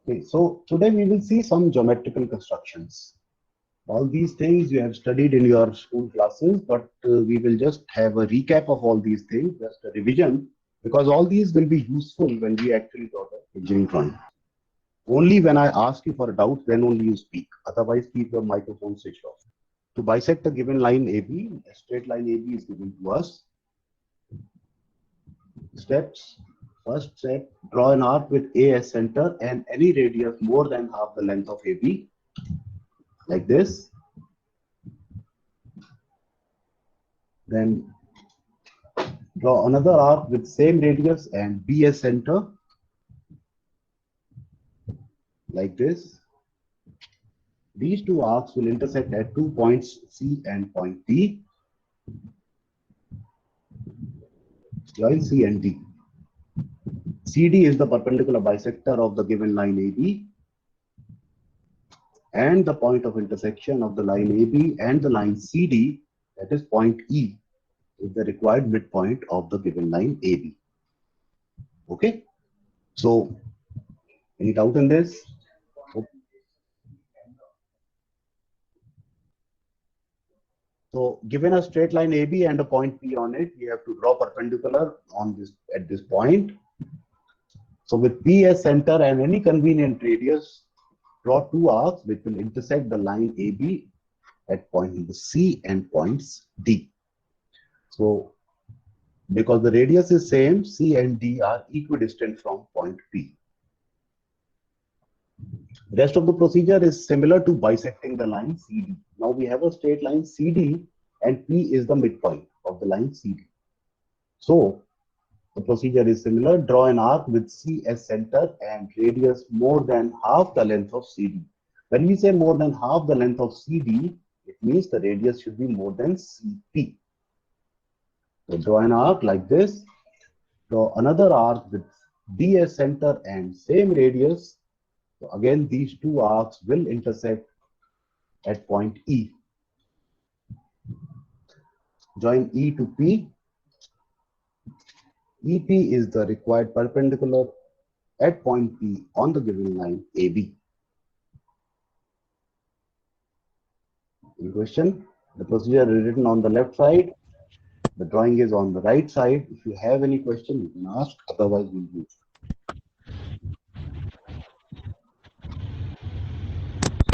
Okay, so today we will see some geometrical constructions. All these things you have studied in your school classes, but we will just have a recap of all these things, just a revision, because all these will be useful when we actually draw the engineering drawing. Only when I ask you for a doubt, then only you speak. Otherwise, keep your microphone switched off. To bisect a given line AB, a straight line AB is given to us. Steps. First step, draw an arc with A as center and any radius more than half the length of AB, like this. Then draw another arc with same radius and B as center, like this. These two arcs will intersect at 2 points C and point D. Join C and D. CD is the perpendicular bisector of the given line AB, and the point of intersection of the line AB and the line CD, that is point E, is the required midpoint of the given line AB. Okay, so any doubt in this? So given a straight line AB and a point P on it, we have to draw perpendicular on this at this point. So with P as center and any convenient radius, draw two arcs which will intersect the line AB at point C and points D. So because the radius is same, C and D are equidistant from point P. Rest of the procedure is similar to bisecting the line CD. Now we have a straight line CD and P is the midpoint of the line CD. So the procedure is similar. Draw an arc with C as center and radius more than half the length of CD. When we say more than half the length of CD, it means the radius should be more than CP. So draw an arc like this. Draw another arc with D as center and same radius. So again, these two arcs will intersect at point E. Join E to P. EP is the required perpendicular at point P on the given line AB. Any question? The procedure is written on the left side. The drawing is on the right side. If you have any question, you can ask. Otherwise, we'll move.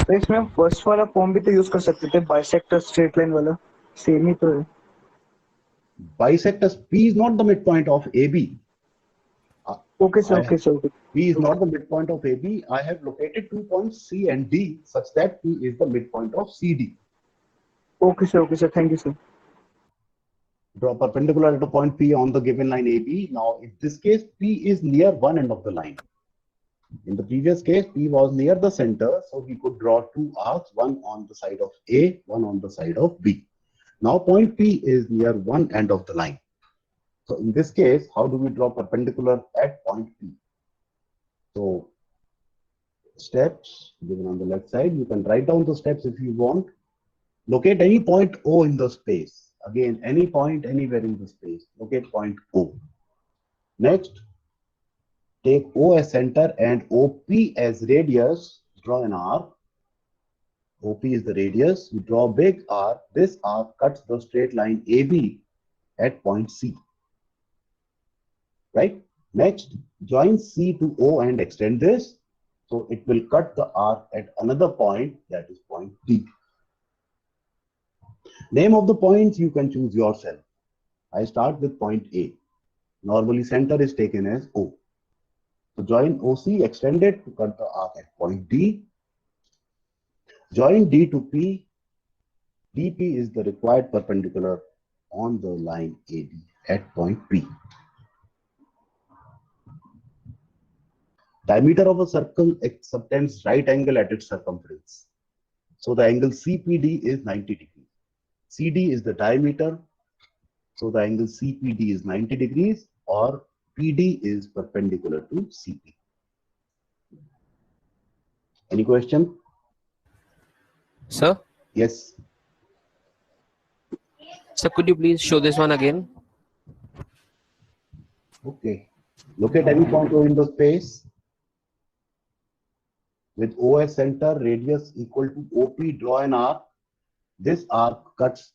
तो इसमें first वाला form भी तो use कर सकते थे bisector straight line वाला same ही तो है Bisector P is not the midpoint of AB. Okay sir P is not the midpoint of AB. I have located 2 points C and D such that P is the midpoint of CD. Okay sir thank you sir Draw perpendicular at a point P on the given line AB. Now, in this case, P is near one end of the line. In the previous case, P was near the center, so we could draw two arcs, one on the side of A, one on the side of B. Now, point P is near one end of the line. So, in this case, how do we draw perpendicular at point P? So, steps given on the left side, you can write down the steps if you want. Locate any point O in the space. Again, any point anywhere in the space. Locate point O. Next, take O as center and OP as radius. Draw an arc. OP is the radius. You draw a big arc. This arc cuts the straight line AB at point C. Right? Next, join C to O and extend this. So it will cut the arc at another point, that is point D. Name of the points you can choose yourself. I start with point A. Normally center is taken as O. So join OC, extend it to cut the arc at point D. Join D to P. DP is the required perpendicular on the line AB at point P. Diameter of a circle subtends right angle at its circumference. So the angle CPD is 90 degrees. CD is the diameter. So the angle CPD is 90 degrees or PD is perpendicular to CP. Any question? Sir? Yes. Sir, could you please show this one again? Okay. Look at any point O in the space. with O as center, radius equal to OP, draw an arc. This arc cuts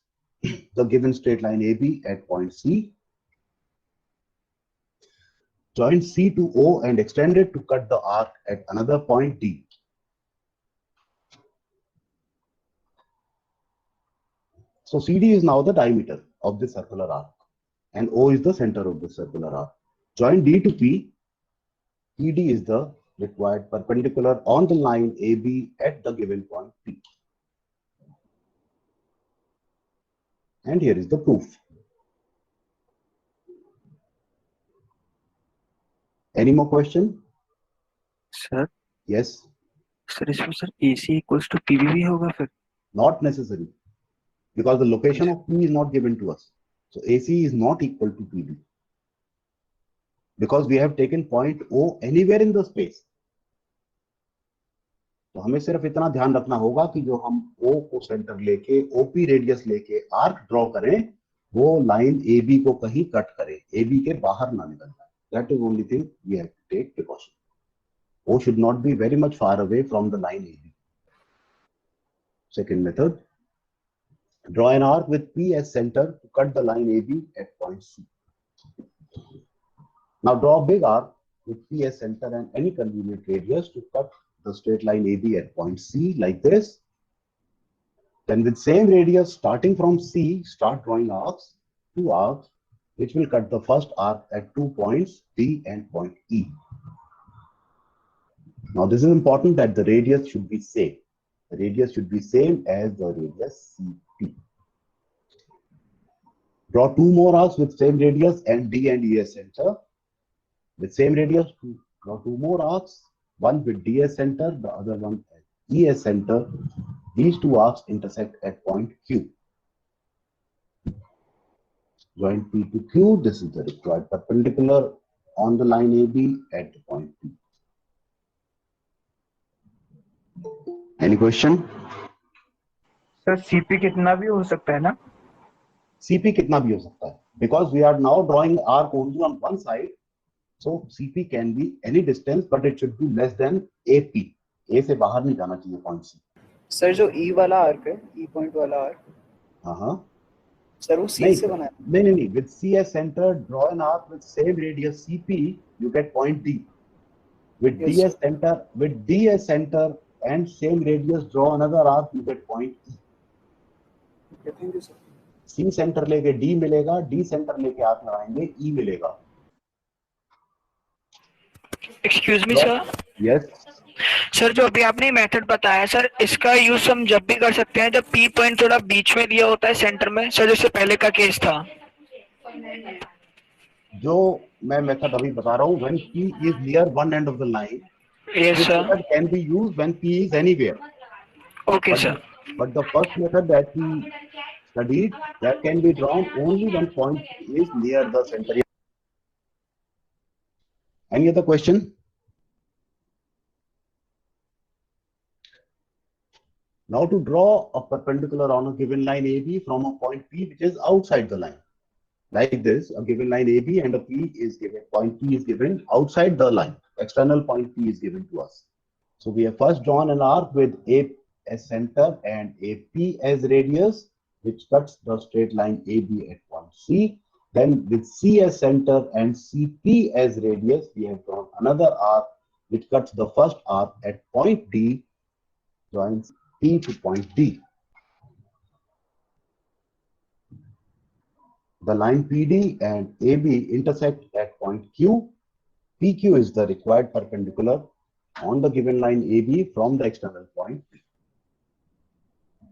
the given straight line AB at point C. Join C to O and extend it to cut the arc at another point D. So CD is now the diameter of the circular arc and O is the center of the circular arc. Join D to P. PD is the required perpendicular on the line AB at the given point P. And here is the proof. Any more question? Sir Yes. Sir इसमें sir AC equals to PB भी होगा फिर? Not necessary, because the location of P is not given to us. So AC is not equal to PD, because we have taken point O anywhere in the space. तो हमें सिर्फ इतना ध्यान रखना होगा कि जो हम O को सेंटर लेके OP रेडियस लेके आर्क ड्रॉ करें, वो लाइन AB को कहीं कट करे, AB के बाहर ना निकल जाए. That is only thing we have to take precaution. O should not be very much far away from the line AB. Second method, draw an arc with P as center to cut the line AB at point C. Now draw a big arc with P as center and any convenient radius to cut the straight line AB at point C like this. Then with same radius starting from C, start drawing arcs, two arcs, which will cut the first arc at 2 points D and point E. Now this is important that the radius should be same. The radius should be same as the radius CP. Draw two more arcs with same radius and D and E as center. With same radius, draw two more arcs, one with D as center, the other one at E as center. These two arcs intersect at point Q. Join P to Q. This is the required perpendicular on the line AB at the point P. Any question? Sir CP कितना भी हो सकता है ना? CP कितना भी हो सकता है, because we are now drawing arc only on one side, so CP can be any distance, but it should be less than AP. A से बाहर नहीं जाना चाहिए point C. सर जो E वाला आर्क है, E पॉइंट वाला arc, हाँ सर वो C से बना है. नहीं, with C as center, draw an arc with same radius CP, you get point D. With Yes, D as center, with D as center and same radius, draw another arc, you get point E. Okay, thank you, sir. C center लेके D मिलेगा, D center लेके arc लगाएंगे, E मिलेगा. Excuse me sir. Yes. Sir जो अभी आपने method बताया sir, इसका यूज हम जब भी कर सकते हैं जब पी पॉइंट थोड़ा बीच में दिया होता है सेंटर में, सर जैसे पहले का केस था. जो मैं मेथड अभी बता रहा हूँ, when P is near one end of the line, yes this sir. method can be used when P is anywhere. Okay sir. But the first method that we studied, that can be drawn only when point is near the center. Any other question? Now to draw a perpendicular on a given line AB from a point P which is outside the line. Like this, a given line AB and a P is given, point P is given outside the line. External point P is given to us. So we have first drawn an arc with A as center and AP as radius, which cuts the straight line AB at point C. Then with C as center and CP as radius, we have drawn another arc which cuts the first arc at point D, joins P to point D. The line PD and AB intersect at point Q. PQ is the required perpendicular on the given line AB from the external point.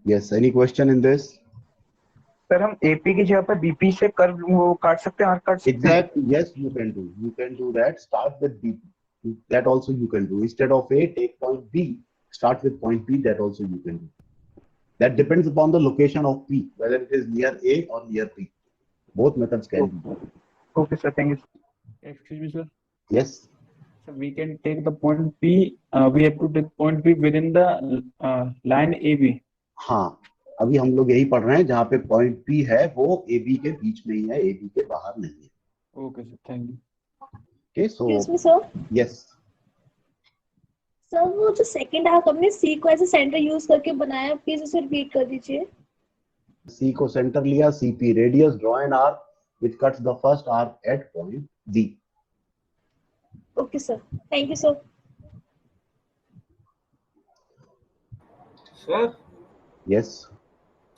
Yes, any question in this? Sir हम AP की जगह पर BP से curve वो काट सकते हैं, arc काट सकते हैं? Exactly, yes, you can do. You can do that. Start with BP. That also you can do. Instead of A, take point B. Start with point P. That also you can do. That depends upon the location of P, whether it is near A or near P. Both methods can be. Okay sir, thank you. Excuse me, sir. Yes. So we can take the point P. We have to take point P within the line AB. हाँ, अभी हम लोग यही पढ़ रहे हैं, जहाँ पे पॉइंट P है वो AB के बीच में ही है, AB के बाहर नहीं है. Okay, sir. Thank you. Okay, so Excuse me, sir. yes. Sir वो जो सेकंड आर्क हमने सी को एज ए सेंटर यूज करके बनाया, प्लीज उसे रिपीट कर दीजिए। C को सेंटर लिया, CP radius, draw an arc which cuts the first arc at point D. Okay sir, thank you sir. Sir Yes.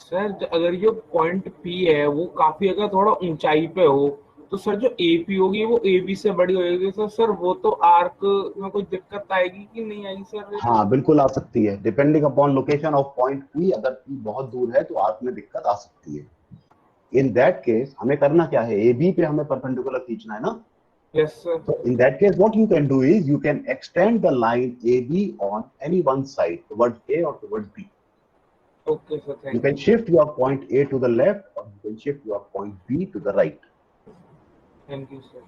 Sir अगर ये पॉइंट P है वो काफी अगर थोड़ा ऊंचाई पे हो तो सर जो AP होगी वो AB से बड़ी होगी, तो सर वो तो आर्क में कोई दिक्कत आएगी कि नहीं आएगी सर? हाँ बिल्कुल आ सकती है, depending upon location of point P। अगर P बहुत दूर है तो आर्क में दिक्कत आ सकती है। इन दैट केस हमें करना क्या है, AB पे हमें परपेंडिकुलर खींचना है ना। Yes sir. So in that case, what you can do is you can extend the line AB on any one side towards A or towards B. Okay sir, You thank can shift your point A to the left or you can shift your point B to the right. You sir.